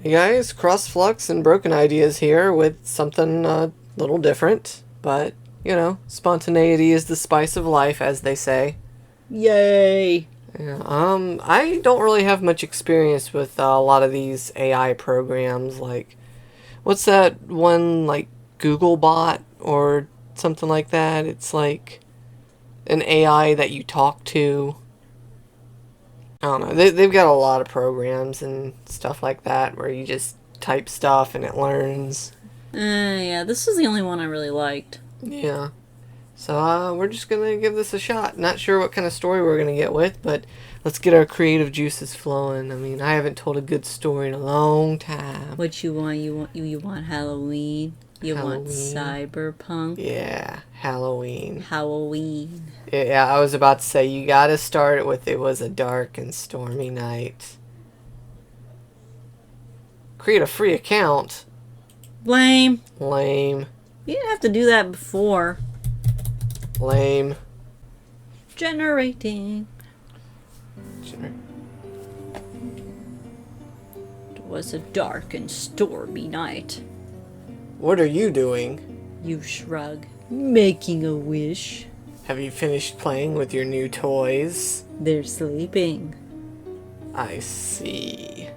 Hey guys, CrossFlux and BrokenIdeas here with something a little different, but, spontaneity is the spice of life, as they say. Yay! Yeah, I don't really have much experience with a lot of these AI programs, like, what's that one, like, Googlebot or something like that? It's like an AI that you talk to. I don't know. They've got a lot of programs and stuff like that where you just type stuff and it learns. Yeah, this is the only one I really liked. Yeah. So we're just going to give this a shot. Not sure what kind of story we're going to get with, but let's get our creative juices flowing. I mean, I haven't told a good story in a long time. What you want? You want Halloween? You Halloween. Want cyberpunk? Yeah, Halloween. Halloween. Yeah, I was about to say, you got to start it with "It was a dark and stormy night." Create a free account. Lame. Lame. You didn't have to do that before. Lame. Generating. It was a dark and stormy night. What are you doing? You shrug. Making a wish. Have you finished playing with your new toys? They're sleeping. I see.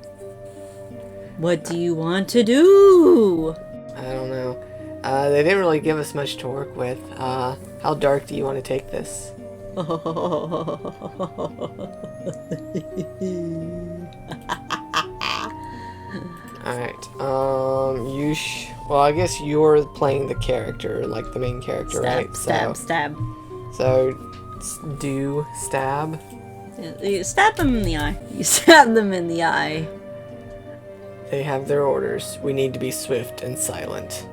What do you want to do? I don't know. They didn't really give us much to work with. How dark do you want to take this? Alright, well, I guess you're playing the character, like the main character, right? Stab. So, do stab? You stab them in the eye. You stab them in the eye. They have their orders. We need to be swift and silent.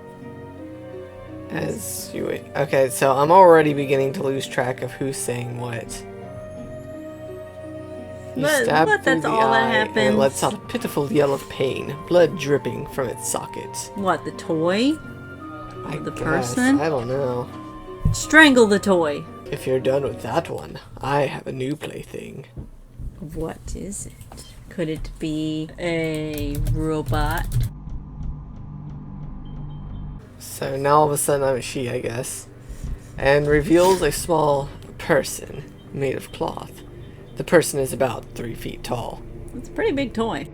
As you wait. Okay, so I'm already beginning to lose track of who's saying what. You stab through that's the all that eye, happens. and it lets out a pitiful yell of pain, blood dripping from its socket. What, the toy? The person? I don't know. Strangle the toy. If you're done with that one, I have a new plaything. What is it? Could it be a robot? So now all of a sudden I'm a she, I guess. And reveals a small person made of cloth. The person is about 3 feet tall. It's a pretty big toy.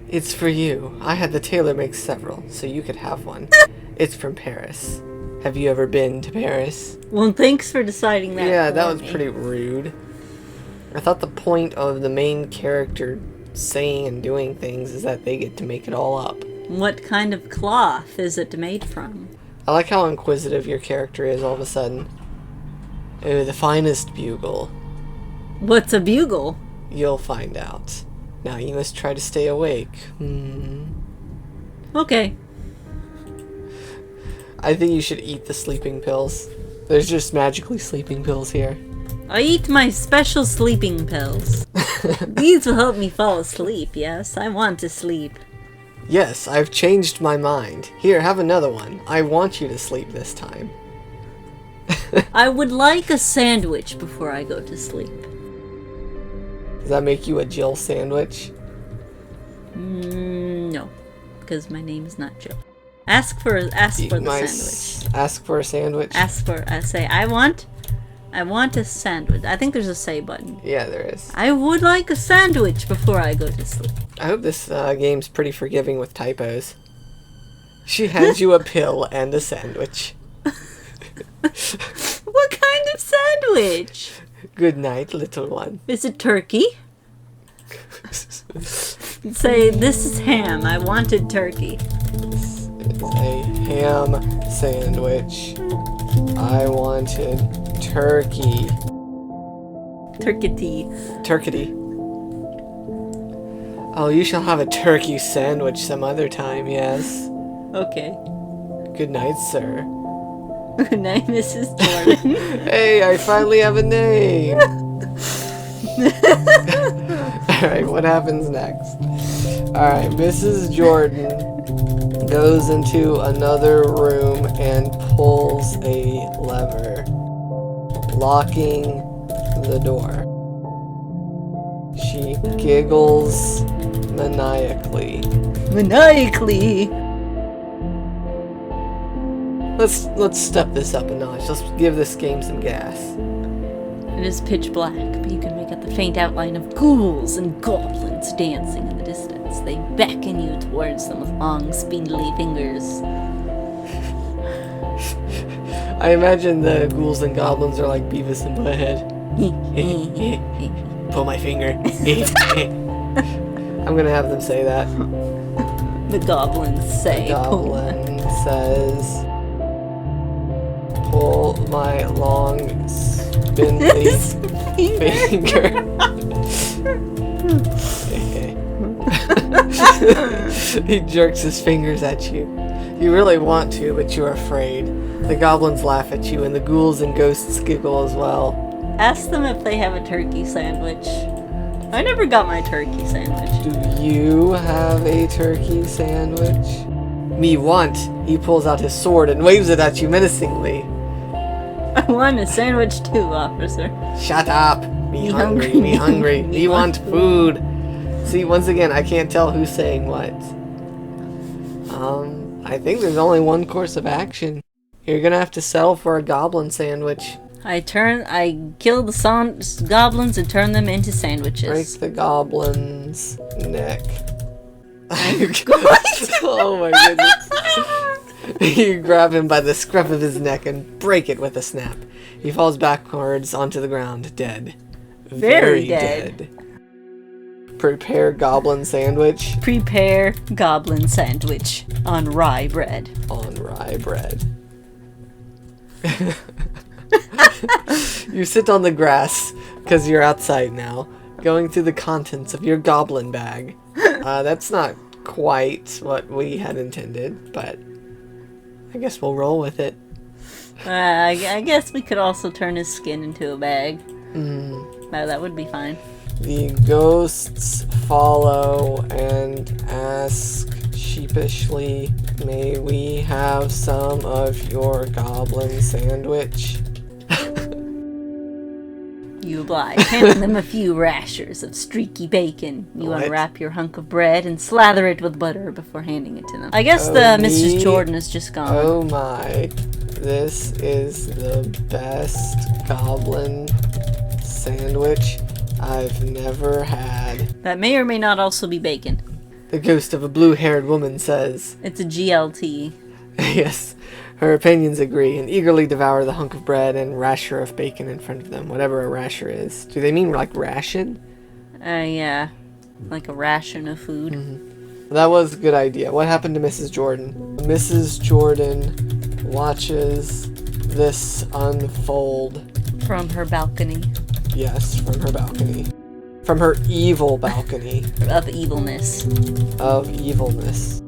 It's for you. I had the tailor make several, so you could have one. It's from Paris. Have you ever been to Paris? Well, thanks for deciding that. Yeah, that for was me. pretty rude. I thought the point of the main character saying and doing things is that they get to make it all up. What kind of cloth is it made from? I like how inquisitive your character is all of a sudden. Oh, the finest bugle. What's a bugle? You'll find out. Now you must try to stay awake. Okay. I think you should eat the sleeping pills. There's just magically sleeping pills here. I eat my special sleeping pills. These will help me fall asleep, yes? I want to sleep. Yes, I've changed my mind. Here, have another one. I want you to sleep this time. I would like a sandwich before I go to sleep. Does that make you a Jill sandwich? No, because my name is not Jill. Ask for the sandwich. Ask for a sandwich? Say, I want a sandwich. I think there's a say button. Yeah, there is. I would like a sandwich before I go to sleep. I hope this game's pretty forgiving with typos. She hands you a pill and a sandwich. What kind of sandwich? Good night, little one. Is it turkey? Say, this is ham. I wanted turkey. This is a ham sandwich. I wanted turkey. Turkey. Oh, you shall have a turkey sandwich some other time, yes? Okay. Good night, sir. Good night, Mrs. Jordan. Hey, I finally have a name! Alright, what happens next? Alright, Mrs. Jordan goes into another room and pulls a lever, locking the door. She giggles maniacally. Maniacally! Let's step this up a notch. Let's give this game some gas. It is pitch black, but you can make out the faint outline of ghouls and goblins dancing in the distance. They beckon you towards them with long, spindly fingers. I imagine the ghouls and goblins are like Beavis and Butthead. Pull my finger. I'm gonna have them say that. The goblins say. The goblin says, pull my long, spindly finger. He jerks his fingers at you. You really want to, but you're afraid. The goblins laugh at you, and the ghouls and ghosts giggle as well. Ask them if they have a turkey sandwich. I never got my turkey sandwich. Do you have a turkey sandwich? Me want. He pulls out his sword and waves it at you menacingly. I want a sandwich too, officer. Shut up. Me hungry, me hungry. Me want food. See, once again, I can't tell who's saying what. I think there's only one course of action. You're gonna have to settle for a goblin sandwich. I kill the goblins and turn them into sandwiches. Break the goblin's neck. Oh my goodness. You grab him by the scruff of his neck and break it with a snap. He falls backwards onto the ground, dead. Very dead. Prepare goblin sandwich. Prepare goblin sandwich on rye bread. On rye bread. You sit on the grass, because you're outside now, going through the contents of your goblin bag. That's not quite what we had intended, but I guess we'll roll with it. I guess we could also turn his skin into a bag. No, that would be fine. The ghosts follow and ask sheepishly, may we have some of your goblin sandwich? You oblige, handing them a few rashers of streaky bacon. You What? unwrap your hunk of bread and slather it with butter before handing it to them. I guess the Mrs. Jordan is just gone. Oh my, this is the best goblin sandwich I've never had. That may or may not also be bacon. The ghost of a blue-haired woman says. It's a GLT. Yes, her opinions agree and eagerly devour the hunk of bread and rasher of bacon in front of them, whatever a rasher is. Do they mean like ration? Yeah. Like a ration of food. That was a good idea. What happened to Mrs. Jordan? Mrs. Jordan watches this unfold. From her balcony. Yes, from her balcony. From her evil balcony. Of evilness. Of evilness.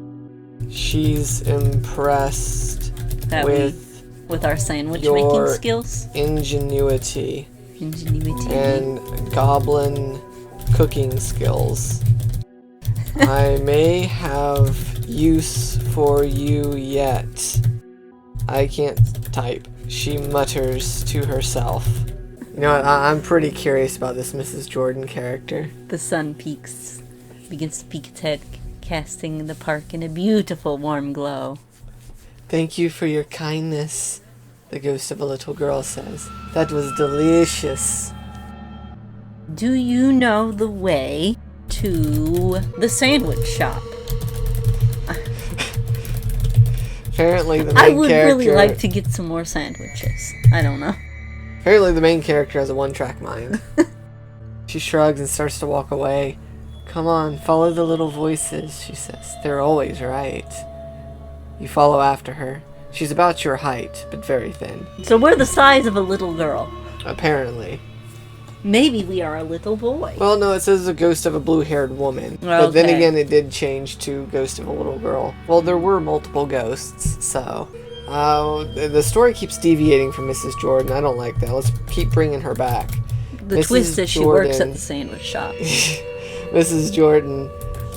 She's impressed That with our sandwich making your skills. Ingenuity Ingenuity. and goblin cooking skills. I may have use for you yet. I can't type. She mutters to herself. You know what? I'm pretty curious about this Mrs. Jordan character. The sun begins to peek its head, casting the park in a beautiful warm glow. Thank you for your kindness, the ghost of a little girl says. That was delicious. Do you know the way to the sandwich shop? Apparently the I main would character... really like to get some more sandwiches. I don't know. Apparently the main character has a one-track mind. She shrugs and starts to walk away. Come on, follow the little voices, she says. They're always right. You follow after her. She's about your height, but very thin. So we're the size of a little girl. Apparently. Maybe we are a little boy. Well, no, it says the ghost of a blue-haired woman. But then Okay. again, it did change to ghost of a little girl. Well, there were multiple ghosts, so... the story keeps deviating from Mrs. Jordan. I don't like that. Let's keep bringing her back. The Mrs. twist is she works at Jordan- the sandwich shop. Mrs. Jordan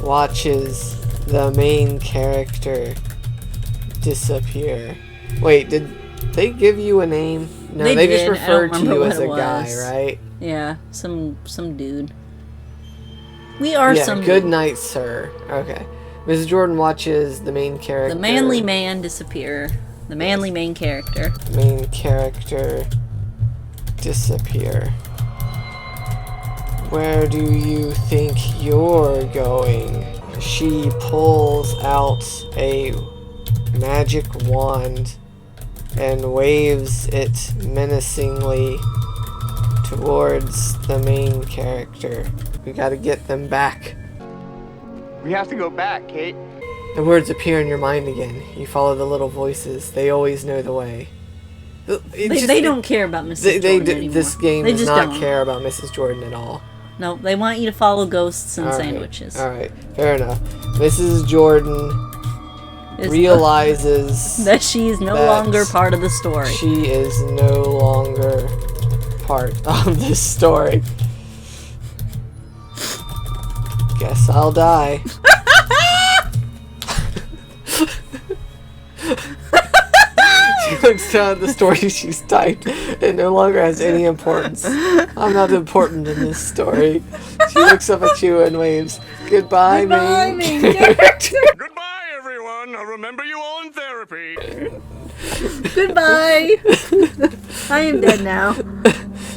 watches the main character disappear. Wait, did they give you a name? No, They they just did. I don't referred to remember you what as it a guy, was. right? Yeah, some dude. We are Yeah, some good night, sir. Okay. Mrs. Jordan watches the main character. The manly man disappear. The manly main character. Main character disappear. Where do you think you're going? She pulls out a magic wand and waves it menacingly towards the main character. We gotta get them back. We have to go back, Kate. The words appear in your mind again. You follow the little voices. They always know the way. They don't care about Mrs. Jordan anymore. This game they does just not don't. care about Mrs. Jordan at all. No, they want you to follow ghosts and All right, sandwiches. Alright, fair enough. Mrs. Jordan realizes that she is no longer part of the story. She is no longer part of this story. Guess I'll die. She looks down at the story she's typed. It no longer has any importance. I'm not important in this story. She looks up at you and waves. Goodbye, main character. Goodbye, everyone. I'll remember you all in therapy. Goodbye. I am dead now.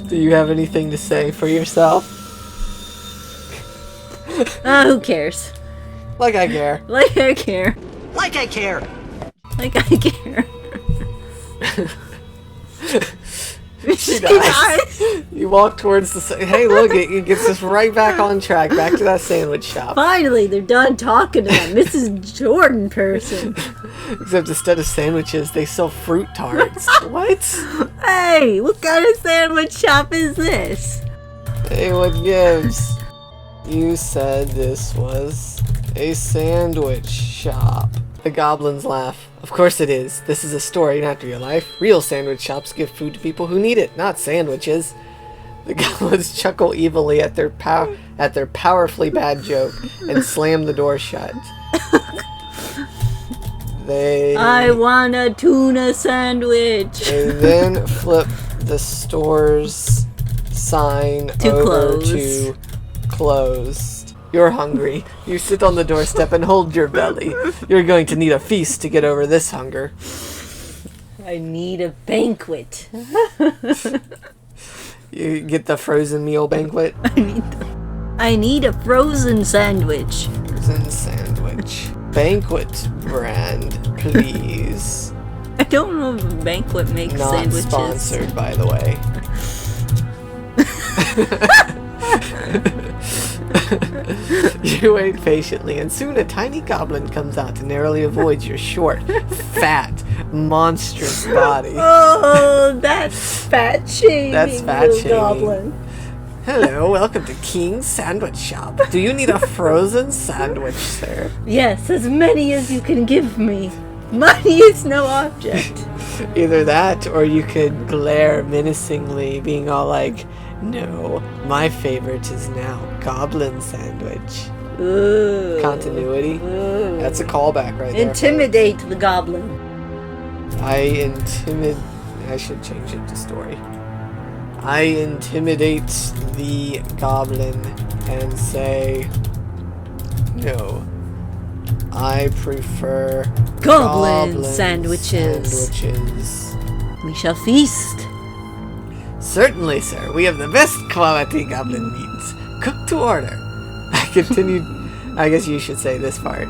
Do you have anything to say for yourself? Who cares? Like I care. Like I care. Like I care. Like I care. She dies. You walk towards the... Hey, look, it gets us right back on track. Back to that sandwich shop. Finally, they're done talking to that Mrs. Jordan person. Except instead of sandwiches, they sell fruit tarts. What? Hey, what kind of sandwich shop is this? Hey, what gives? You said this was a sandwich shop. The goblins laugh. Of course it is. This is a story, not real life. Real sandwich shops give food to people who need it, not sandwiches. The goblins chuckle evilly at their powerfully bad joke and slam the door shut. I want a tuna sandwich. They then flip the store's sign To over close. to closed. You're hungry. You sit on the doorstep and hold your belly. You're going to need a feast to get over this hunger. I need a banquet. You get the frozen meal banquet. I need a frozen sandwich. Frozen sandwich. Banquet brand, please. I don't know if a banquet makes Not sandwiches. sponsored, by the way. You wait patiently, and soon a tiny goblin comes out to narrowly avoid your short, fat, monstrous body. Oh, that's fat shaming. That's fat little shaming. goblin. Hello, welcome to King's Sandwich Shop. Do you need a frozen sandwich, sir? Yes, as many as you can give me. Money is no object. Either that, or you could glare menacingly, being all like, no, my favorite is now Goblin Sandwich. Ooh. Continuity. Ooh. That's a callback right there. Intimidate the goblin. I should change it to story. I intimidate the goblin and say, no, I prefer Goblin sandwiches. sandwiches. We shall feast. Certainly, sir. We have the best quality goblin meats. Cooked to order. I continued. I guess you should say this part.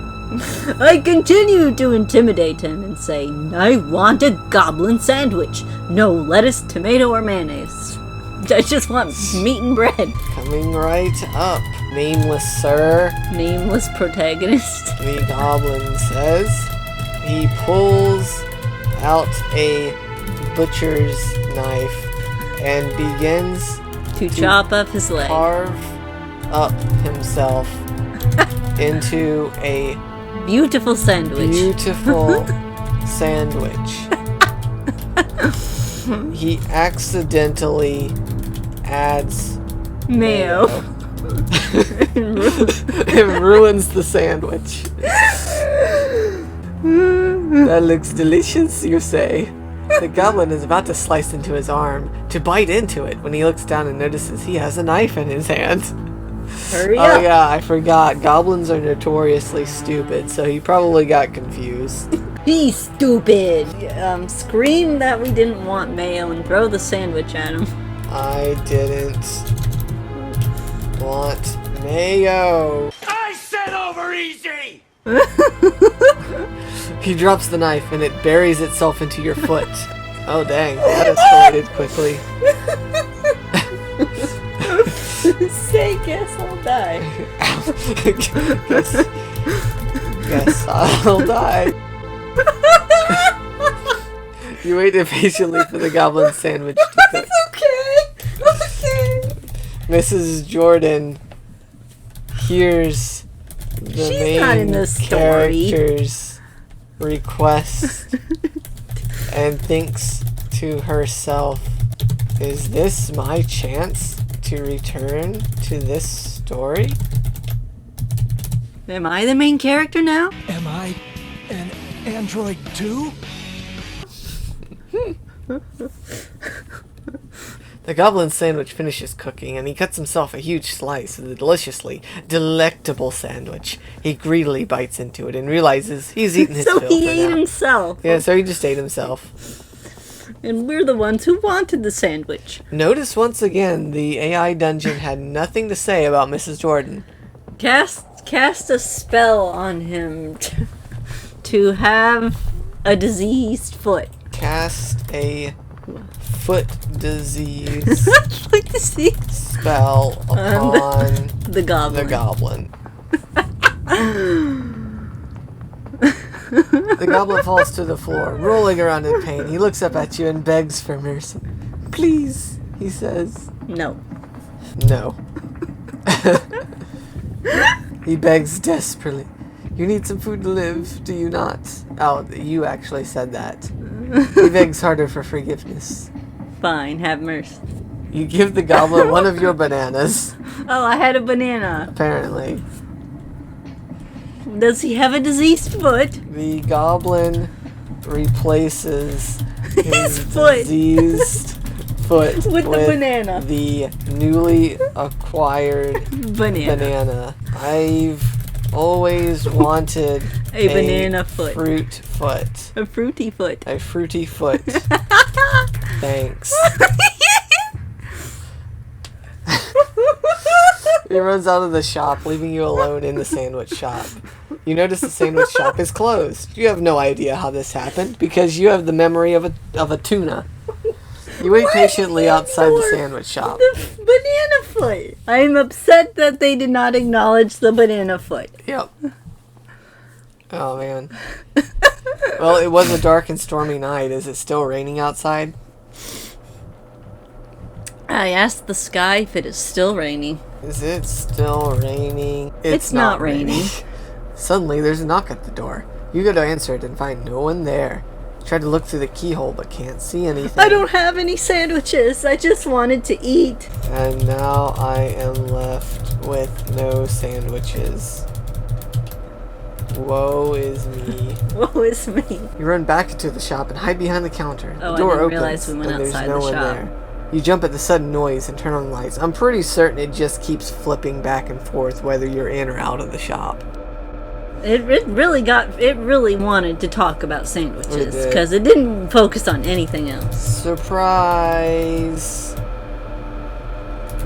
I continue to intimidate him and say, I want a goblin sandwich. No lettuce, tomato, or mayonnaise. I just want meat and bread. Coming right up. Nameless sir, Nameless protagonist. the goblin says. He pulls out a butcher's knife and begins To chop up his leg. carve up himself into a Beautiful sandwich. beautiful sandwich. He accidentally adds Mayo. and ruins the sandwich. That looks delicious, you say. The goblin is about to slice into his arm, to bite into it, when he looks down and notices he has a knife in his hand. Hurry Oh up. yeah, I forgot. Goblins are notoriously stupid, so he probably got confused. He's stupid. Scream that we didn't want mayo and throw the sandwich at him. I didn't want mayo. I said over easy! He drops the knife and it buries itself into your foot. Oh dang, that escalated quickly. Say, guess I'll die. Guess I'll die. You wait impatiently for the goblin sandwich to cook. Okay. Mrs. Jordan hears the She's not in main this story. character's request and thinks to herself, is this my chance to return to this story? Am I the main character now? Am I an android too? The goblin sandwich finishes cooking, and he cuts himself a huge slice of the deliciously delectable sandwich. He greedily bites into it and realizes he's eaten his So fill he for ate now. himself. Yeah, so he just ate himself. And we're the ones who wanted the sandwich. Notice once again, the AI dungeon had nothing to say about Mrs. Jordan. Cast a spell on him to have a diseased foot. Cast a foot disease Like disease. spell upon The goblin. the goblin. The goblin falls to the floor, rolling around in pain. He looks up at you and begs for mercy. Please, he says. No. No. He begs desperately. You need some food to live, do you not? Oh, you actually said that. He begs harder for forgiveness. Fine, have mercy. You give the goblin one of your bananas, Oh, I had a banana. apparently. Does he have a diseased foot? The goblin replaces his foot. diseased foot With the banana. the newly acquired Banana. banana. I've always wanted A banana foot. fruit foot. A fruity foot. A fruity foot. Thanks. He runs out of the shop, leaving you alone in the sandwich shop. You notice the sandwich shop is closed. You have no idea how this happened because you have the memory of a tuna. You wait patiently outside the sandwich shop. The banana foot. I'm upset that they did not acknowledge the banana foot. Yep. Oh man. Well, it was a dark and stormy night. Is it still raining outside? I asked the sky if it is still raining. Is it still raining? It's not raining. Suddenly, there's a knock at the door. You go to answer it and find no one there. You try to look through the keyhole but can't see anything. I don't have any sandwiches. I just wanted to eat. And now I am left with no sandwiches. Woe is me. Woe is me. You run back into the shop and hide behind the counter. Oh, The door I didn't opens realize we went and there's outside no the one shop. there. You jump at the sudden noise and turn on the lights. I'm pretty certain it just keeps flipping back and forth whether you're in or out of the shop. It really wanted to talk about sandwiches It did. because it didn't focus on anything else. Surprise!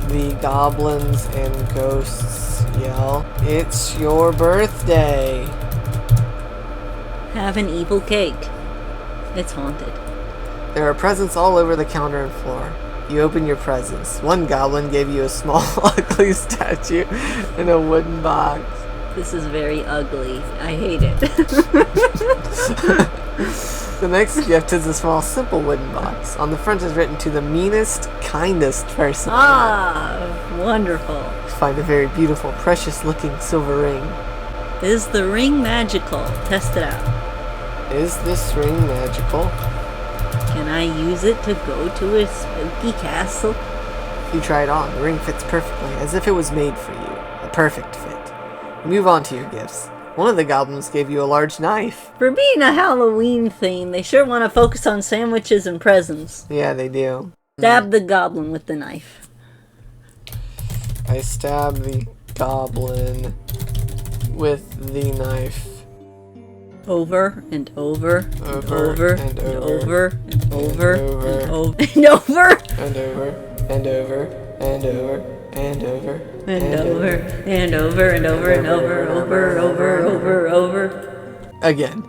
The goblins and ghosts yell, "It's your birthday!" Have an evil cake. It's haunted. There are presents all over the counter and floor. You open your presents. One goblin gave you a small, ugly statue in a wooden box. This is very ugly. I hate it. The next gift is a small, simple wooden box. On the front is written, "To the meanest, kindest person." Wonderful. You find a very beautiful, precious-looking silver ring. Is the ring magical? Test it out. Is this ring magical? Can I use it to go to a spooky castle? You try it on. The ring fits perfectly, as if it was made for you. A perfect fit. You move on to your gifts. One of the goblins gave you a large knife. For being a Halloween theme, they sure want to focus on sandwiches and presents. Yeah, they do. Stab the goblin with the knife. I stab the goblin with the knife. Over and over and over and over and over and over and over and over and over and over and over and over and over and over and over. Again,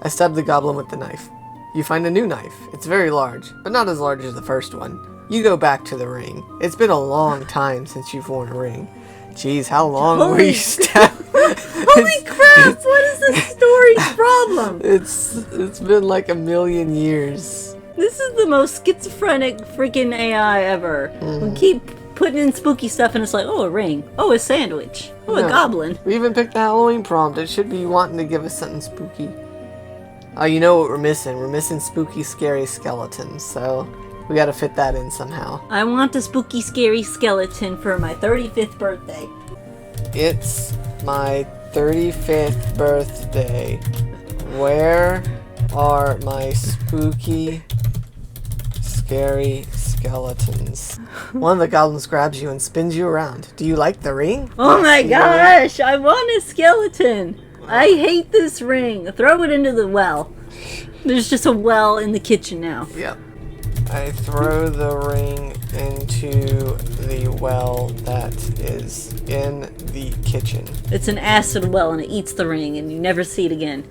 I stab the goblin with the knife. You find a new knife. It's very large, but not as large as the first one. You go back to the ring. It's been a long time since you've worn a ring. Jeez, how long were you stabbed? Holy crap! What is this story's problem? It's been like 1,000,000 years. This is the most schizophrenic freaking AI ever. We keep putting in spooky stuff and it's like, oh, a ring. Oh, a sandwich. Oh, a goblin. We even picked the Halloween prompt. It should be wanting to give us something spooky. Oh, you know what we're missing? We're missing spooky, scary skeletons, so we gotta fit that in somehow. I want a spooky, scary skeleton for my 35th birthday. It's my 35th birthday. Where are my spooky, scary skeletons? One of the goblins grabs you and spins you around. Do you like the ring? Oh my gosh! I want a skeleton! I hate this ring. Throw it into the well. There's just a well in the kitchen now. Yep. I throw the ring into the well that is in the kitchen. It's an acid well and it eats the ring and you never see it again.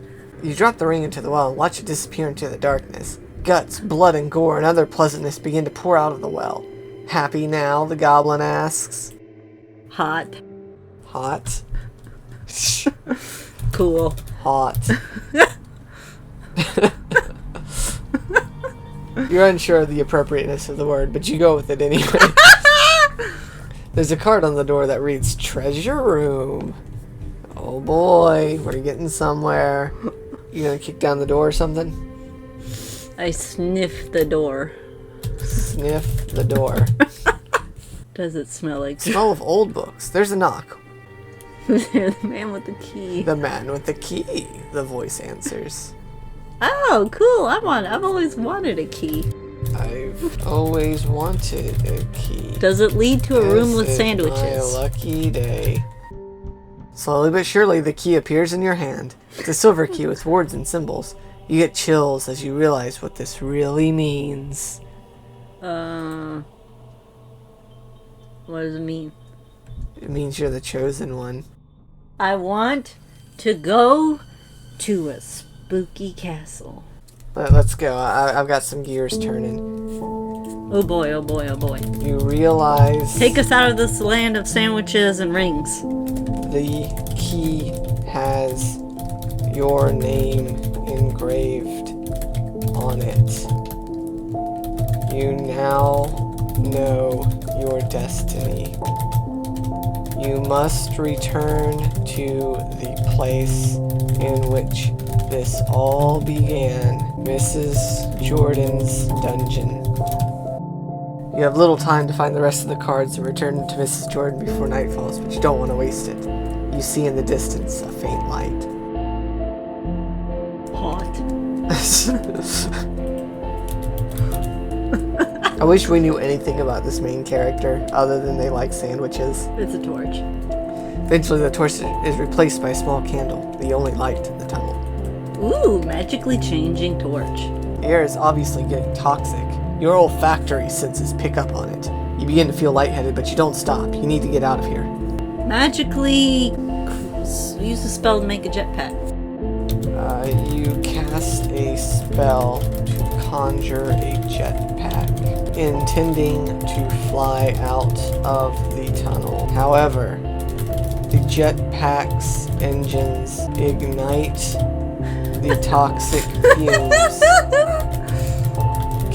You drop the ring into the well and watch it disappear into the darkness. Guts, blood, and gore and other pleasantness begin to pour out of the well. Happy now? The goblin asks. Hot. Hot. Cool. Hot. You're unsure of the appropriateness of the word, but you go with it anyway. There's a card on the door that reads Treasure Room. Oh boy, we're getting somewhere. You gonna kick down the door or something? I sniff the door. Sniff the door. Does it smell like... Smell of old books. There's a knock. The man with the key. The man with the key, the voice answers. Oh, cool. I've always wanted a key. I've always wanted a key. Does it lead to a room with sandwiches? My lucky day. Slowly but surely, the key appears in your hand. It's a silver key with words and symbols. You get chills as you realize what this really means. What does it mean? It means you're the chosen one. I want to go to a spooky castle. Let's go. I've got some gears turning. Oh boy, oh boy, oh boy. You realize... Take us out of this land of sandwiches and rings. The key has your name engraved on it. You now know your destiny. You must return to the place in which this all began, Mrs. Jordan's dungeon. You have little time to find the rest of the cards and return to Mrs. Jordan before night falls, but you don't want to waste it. You see in the distance a faint light. Hot. I wish we knew anything about this main character, other than they like sandwiches. It's a torch. Eventually the torch is replaced by a small candle, the only light in the tunnel. Ooh, magically changing torch. The air is obviously getting toxic. Your olfactory senses pick up on it. You begin to feel lightheaded, but you don't stop. You need to get out of here. Magically use a spell to make a jetpack. You cast a spell to conjure a jetpack, intending to fly out of the tunnel. However, the jetpack's engines ignite the toxic fumes,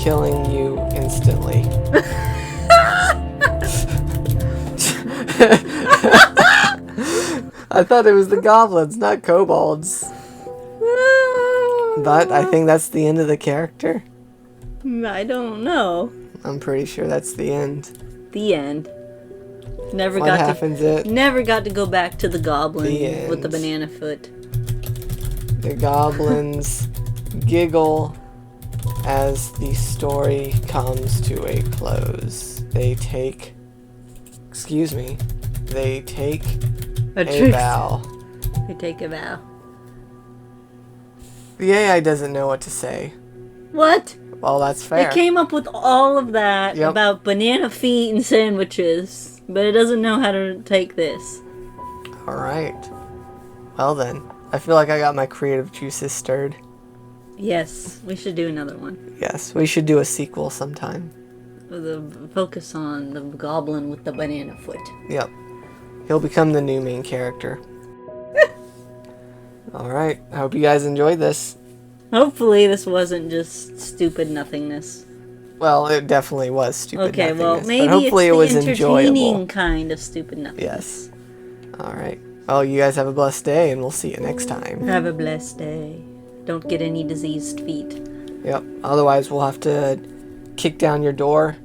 killing you instantly. I thought it was the goblins, not kobolds. But I think that's the end of the character. I don't know. I'm pretty sure that's the end. The end. Never What happens Never got to go back to the goblin The with the end. banana foot. The goblins giggle as the story comes to a close. They take... Excuse me. They take A a bow. They take a bow. The AI doesn't know what to say. What? Well, that's fair. It came up with all of that Yep. about banana feet and sandwiches, but it doesn't know how to take this. Alright. Well then, I feel like I got my creative juices stirred. Yes, we should do another one. Yes, we should do a sequel sometime. With a focus on the goblin with the banana foot. Yep. He'll become the new main character. Alright, I hope you guys enjoyed this. Hopefully this wasn't just stupid nothingness. Well, it definitely was stupid Okay, nothingness, well, but maybe hopefully it's it was the entertaining enjoyable. kind of stupid nothingness. Yes. Alright. Well, you guys have a blessed day, and we'll see you next time. Have a blessed day. Don't get any diseased feet. Yep. Otherwise, we'll have to kick down your door,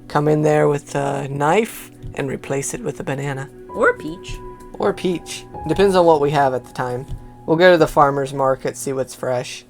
come in there with a knife, and replace it with a banana. Or peach. Or peach. Depends on what we have at the time. We'll go to the farmer's market, see what's fresh.